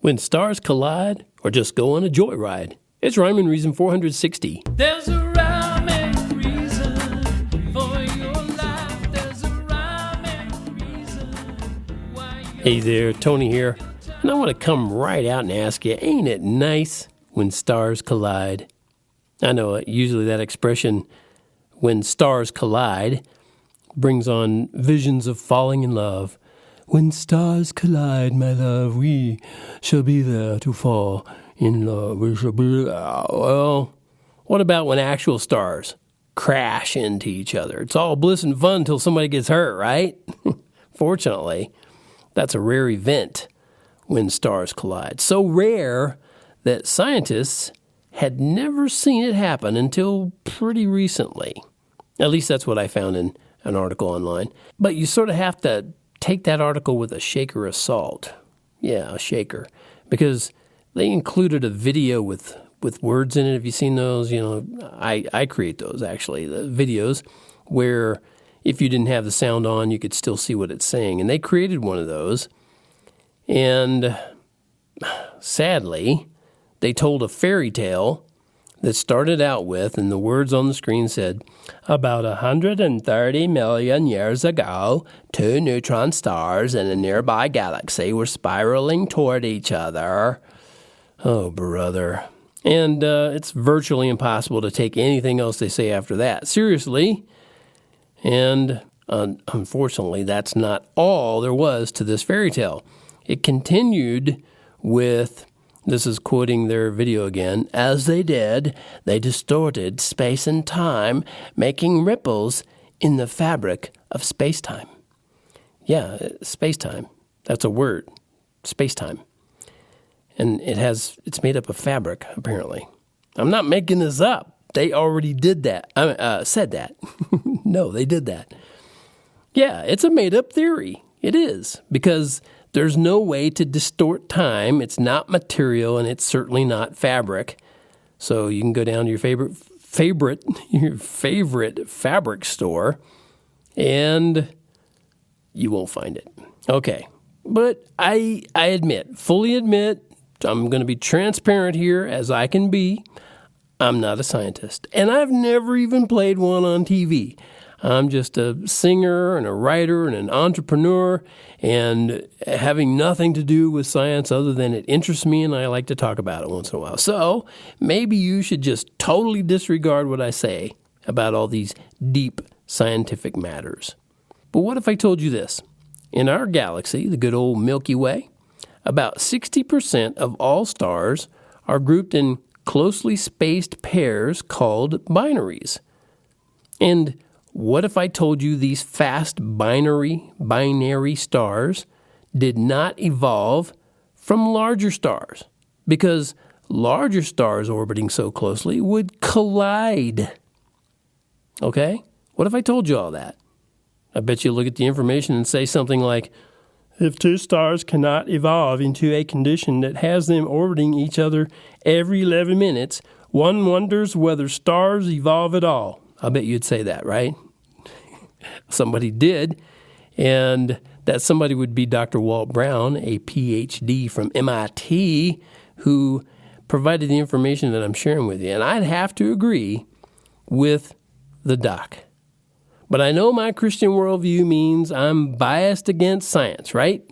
When stars collide, or just go on a joyride. It's Rhyme and Reason 460. There's a rhyme and reason for your life. There's a rhyme and reason why you... Hey there, Tony here. And I want to come right out and ask you, ain't it nice when stars collide? I know usually that expression, when stars collide, brings on visions of falling in love. When stars collide, my love, we shall be there to fall in love. We shall be there. Well, what about when actual stars crash into each other? It's all bliss and fun until somebody gets hurt, right? Fortunately, that's a rare event when stars collide. So rare that scientists had never seen it happen until pretty recently. At least that's what I found in an article online. But you sort of have to take that article with a shaker of salt. Yeah, a shaker. Because they included a video with words in it. Have you seen those? You know, I create those, actually, the videos where if you didn't have the sound on, you could still see what it's saying. And they created one of those. And sadly, they told a fairy tale that started out with, and the words on the screen said, about 130 million years ago, two neutron stars in a nearby galaxy were spiraling toward each other. Oh, brother. And it's virtually impossible to take anything else they say after that seriously. And unfortunately, that's not all there was to this fairy tale. It continued with... This is quoting their video again. As they did, they distorted space and time, making ripples in the fabric of space-time. Yeah, space-time. That's a word. Space-time. And it's made up of fabric, apparently. I'm not making this up. They already did that. Said that. No, they did that. Yeah, it's a made-up theory. It is, because there's no way to distort time. It's not material, and it's certainly not fabric. So you can go down to your favorite fabric store, and you won't find it. Okay, but I fully admit, I'm going to be transparent here as I can be. I'm not a scientist, and I've never even played one on TV. I'm just a singer and a writer and an entrepreneur, and having nothing to do with science other than it interests me and I like to talk about it once in a while. So maybe you should just totally disregard what I say about all these deep scientific matters. But what if I told you this? In our galaxy, the good old Milky Way, about 60% of all stars are grouped in closely spaced pairs called binaries. And what if I told you these fast binary stars did not evolve from larger stars? Because larger stars orbiting so closely would collide. Okay? What if I told you all that? I bet you look at the information and say something like, if two stars cannot evolve into a condition that has them orbiting each other every 11 minutes, one wonders whether stars evolve at all. I bet you'd say that, right? Somebody did, and that somebody would be Dr. Walt Brown, a PhD from MIT, who provided the information that I'm sharing with you. And I'd have to agree with the doc. But I know my Christian worldview means I'm biased against science, right?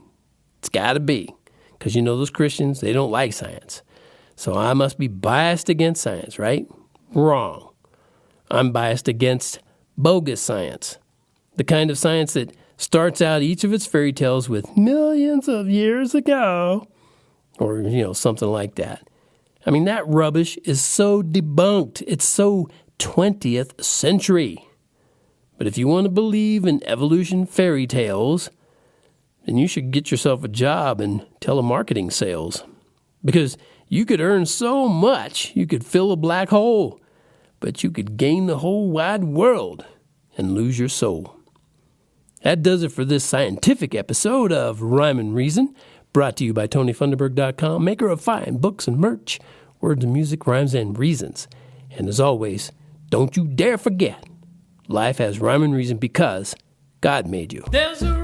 It's got to be, because you know those Christians, they don't like science. So I must be biased against science, right? Wrong. I'm biased against bogus science. The kind of science that starts out each of its fairy tales with millions of years ago, or, something like that. I mean, that rubbish is so debunked. It's so 20th century. But if you want to believe in evolution fairy tales, then you should get yourself a job in telemarketing sales. Because you could earn so much, you could fill a black hole, but you could gain the whole wide world and lose your soul. That does it for this scientific episode of Rhyme and Reason, brought to you by TonyFunderburk.com, maker of fine books and merch, words and music, rhymes and reasons. And as always, don't you dare forget, life has rhyme and reason because God made you. There's a